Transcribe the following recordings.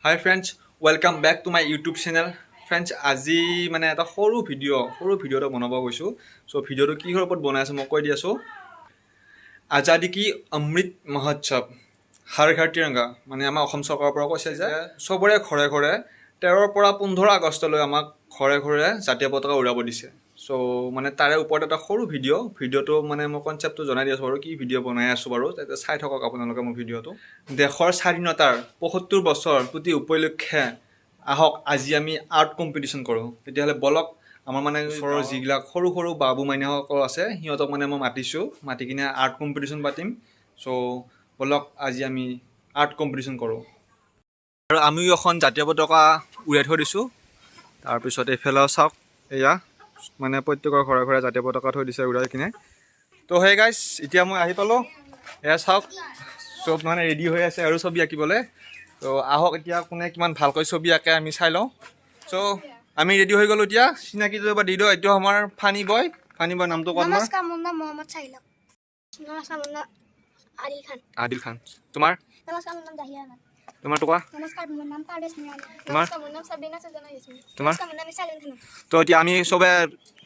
Hi friends, welcome back to my YouTube channel. Friends, আজি মানে এটা সৰু ভিডিঅ' এটা বনাব গৈছোঁ. সো ভিডিঅ'টো কিহৰ ওপৰত বনাই আছোঁ মই কৈ দি আছোঁ. আজাদী কি অমৃত মহোৎসৱ হৰ ঘৰ তিৰংগা মানে আমাৰ অসম চৰকাৰৰ পৰা কৈছে যে চবৰে ঘৰে ঘৰে 13ৰ পৰা 15 আগষ্টলৈ আমাক ঘৰে ঘৰে জাতীয় পতাকা উৰাব দিছে. সো মানে তাৰে ওপৰত এটা সৰু ভিডিঅ'টো মানে মই কনচেপ্টটো জনাই দি আছোঁ বাৰু কি ভিডিঅ' বনাই আছোঁ বাৰু তাতে চাই থাকক আপোনালোকে মোৰ ভিডিঅ'টো. দেশৰ স্বাধীনতাৰ ৭৫ বছৰ প্ৰতি উপলক্ষে আহক আজি আমি আৰ্ট কম্পিটিশ্যন কৰোঁ. তেতিয়াহ'লে বলক আমাৰ মানে ওচৰৰ যিবিলাক সৰু সৰু বাবু মাইনাসকল আছে সিহঁতক মানে মই মাতি কিনে আৰ্ট কম্পিটিশ্যন পাতিম. চ' বলক আজি আমি আৰ্ট কম্পিটিশ্যন কৰোঁ. আৰু আমিও এখন জাতীয় পতাকা উৰাই থৈ দিছোঁ. তাৰপিছত এইফালেও চাওক এয়া মানে প্ৰত্যেকৰ ঘৰে ঘৰে জাতীয় পতাকা থৈ দিছে উৰাই কিনে. তো হে গাইজ এতিয়া মই আহি পালোঁ. এয়া চাওক চব মানে ৰেডি হৈ আছে আৰু ছবি আঁকিবলৈ. তো আহক এতিয়া কোনে কিমান ভালকৈ ছবি আঁকে আমি চাই লওঁ. চ' আমি ৰেডি হৈ গ'লোঁ. এতিয়া চিনাকিটো এবাৰ দি দিওঁ. এইটো আমাৰ ফানি বয় নামটো ক'ত? নমস্কাৰ, মোৰ নাম মহম্মদ চাহিলক। নমস্কাৰ, মোৰ নাম আদিল খান. তোমাৰ? নমস্কাৰ, মোৰ নাম জাহিৰা আহমেদ। তোমাৰটো কোৱা? নমস্কাৰ, মোৰ নাম পাৰভেজ মিৰানী। তোমাৰ? নমস্কাৰ, মোৰ নাম সাবিনা সুজানা ইয়াসমিন। তোমাৰ? নমস্কাৰ, মোৰ নাম ইছালিন খানম। তো এতিয়া আমি চবে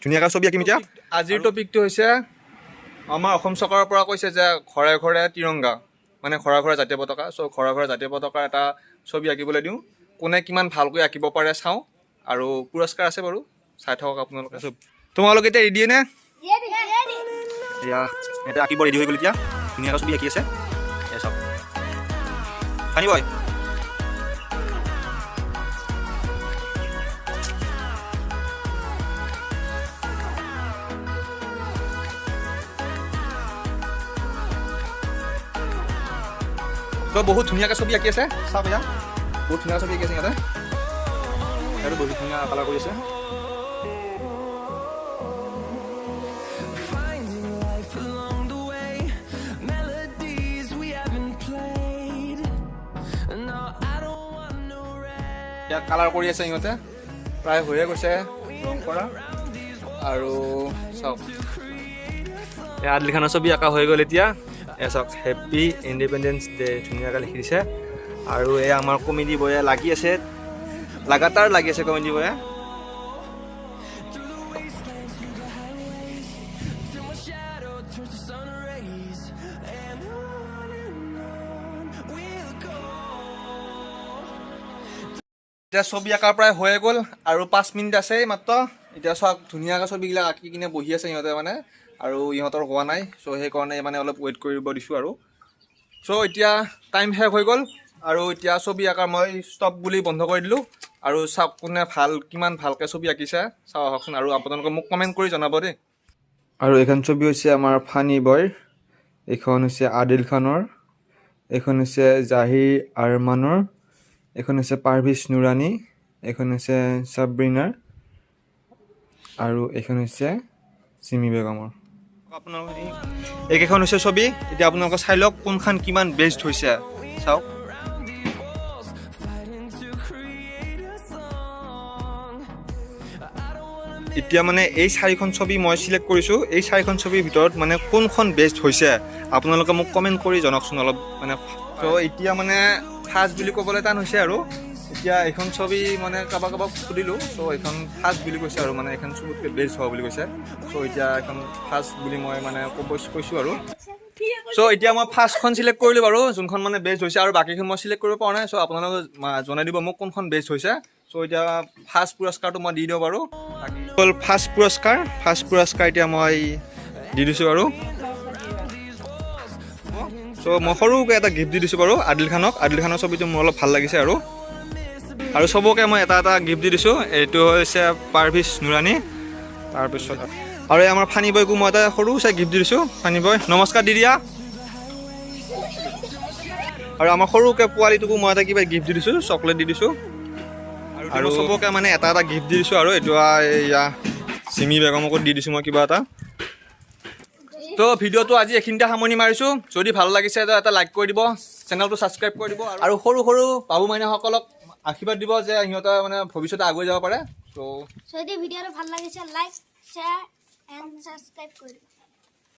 ধুনীয়াকৈ ছবি আঁকিম. এতিয়া আজিৰ টপিকটো হৈছে আমাৰ অসম চৰকাৰৰ পৰা কৈছে যে ঘৰে ঘৰে তিৰংগা মানে ঘৰে ঘৰে জাতীয় পতাকা. চ' ঘৰে ঘৰে জাতীয় পতাকাৰ এটা ছবি আঁকিবলৈ দিওঁ. কোনে কিমান ভালকৈ আঁকিব পাৰে চাওঁ আৰু পুৰস্কাৰ আছে বাৰু চাই থাকক আপোনালোকে. চব তোমালোকে এতিয়া ৰেডিয়ে নে? এয়া এতিয়া আঁকিব ৰেডি হৈ গ'ল. এতিয়া ধুনীয়াকৈ ছবি আঁকি আছে. এয়া চাওক ফানি বয়. তো বহুত ধুনীয়াকৈ ছবি আঁকি আছে. চাওক এয়া বহুত ধুনীয়া ছবি আঁকি আছে সিহঁতে. সিহঁতে বহুত ধুনীয়া কালাৰ কৰি আছে. ইয়াত কালাৰ কৰি আছে সিহঁতে. প্ৰায় হৈয়ে গৈছে ৰং কৰা. আৰু চাওক এই আদিল খানৰ ছবি আঁকা হৈ গ'ল. এতিয়া এয়া চাওক হেপ্পী ইণ্ডিপেণ্ডেঞ্চ ডে ধুনীয়াকৈ লিখি দিছে. আৰু এই আমাৰ কমেডি বয়ে লাগি আছে, লাগাতাৰ লাগি আছে কমেডি বয়ে. এতিয়া ছবি আঁকাৰ প্ৰায় হৈয়ে গ'ল আৰু 5 মিনিট আছে মাত্ৰ. এতিয়া চাওক ধুনীয়াকৈ ছবিবিলাক আঁকি কিনে বহি আছে সিহঁতে মানে. আৰু ইহঁতৰ হোৱা নাই. চ' সেইকাৰণে মানে অলপ ৱেইট কৰিব দিছোঁ আৰু. চ' এতিয়া টাইম শেষ হৈ গ'ল আৰু এতিয়া ছবি আঁকাৰ মই ষ্টপ বুলি বন্ধ কৰি দিলোঁ. আৰু চাওক কোনে কিমান ভালকৈ ছবি আঁকিছে চাওঁ আহকচোন. আৰু আপোনালোকে মোক কমেণ্ট কৰি জনাব দেই. আৰু এইখন ছবি হৈছে আমাৰ ফানি বয়ৰ. এইখন হৈছে আদিল খানৰ. এইখন হৈছে জাহিৰ আৰমানৰ. এইখন হৈছে পাৰভেজ নুৰানী. এইখন হৈছে সাব্ৰিনাৰ. আৰু এইখন হৈছে চিমি বেগমৰ. আপোনালোকে এইকেইখন হৈছে ছবি. এতিয়া আপোনালোকে চাই লওক কোনখন কিমান বেষ্ট হৈছে চাওক. এতিয়া মানে এই 4খন ছবি মই চিলেক্ট কৰিছোঁ. এই 4খন ছবিৰ ভিতৰত মানে কোনখন বেষ্ট হৈছে আপোনালোকে মোক কমেণ্ট কৰি জনাওকচোন অলপ মানে. ত' এতিয়া মানে ফাৰ্ষ্ট বুলি ক'বলৈ টান হৈছে আৰু. এতিয়া এইখন ছবি মানে কাৰোবাক সুধিলোঁ. চ' এইখন ফাৰ্ষ্ট বুলি কৈছে আৰু মানে এইখন চবতকৈ বেষ্ট হোৱা বুলি কৈছে. চ' এতিয়া এইখন ফাৰ্ষ্ট বুলি মই মানে কৈছোঁ আৰু. চ' এতিয়া মই ফাৰ্ষ্টখন চিলেক্ট কৰিলোঁ বাৰু যোনখন মানে বেষ্ট হৈছে. আৰু বাকীখন মই চিলেক্ট কৰিব পৰা নাই. চ' আপোনালোকে জনাই দিব মোক কোনখন বেষ্ট হৈছে. চ' এতিয়া ফাৰ্ষ্ট পুৰস্কাৰটো মই দি দিওঁ বাৰু. বাকী হ'ল ফাৰ্ষ্ট পুৰস্কাৰ এতিয়া মই দি দিছোঁ বাৰু. চ' মই সৰুকৈ এটা গিফ্ট দি দিছোঁ বাৰু আদিল খানৰ ছবিটো মোৰ অলপ ভাল লাগিছে আৰু চবকে মই এটা গিফ্ট দি দিছোঁ. এইটো হৈছে পাৰভেজ নুৰানী. তাৰপিছত আৰু এই আমাৰ ফানি বয়কো মই এটা সৰু চাই গিফ্ট দি দিছোঁ. ফানি বয় নমস্কাৰ দি দিয়া. আৰু আমাৰ সৰুকৈ পোৱালিটোকো মই এটা কিবা গিফ্ট দি দিছোঁ, চকলেট দি দিছোঁ. আৰু চবকে মানে এটা গিফ্ট দি দিছোঁ. আৰু এইটো এয়া চিমি বেগমকো দি দিছোঁ মই কিবা এটা. তো ভিডিঅ'টো আজি এইখিনিতে সামৰণি মাৰিছোঁ. যদি ভাল লাগিছে এটা লাইক কৰি দিব, চেনেলটো ছাবস্ক্ৰাইব কৰি দিব. আৰু সৰু সৰু বাবু মাইনাসকলক আশীৰ্বাদ দিব যে সিহঁতে মানে ভৱিষ্যতে আগুৱাই যাব পাৰে. চ' যদি ভিডিঅ'টো ভাল লাগিছে লাইক শ্বেয়াৰ এণ্ড ছাবস্ক্ৰাইব কৰি দিব.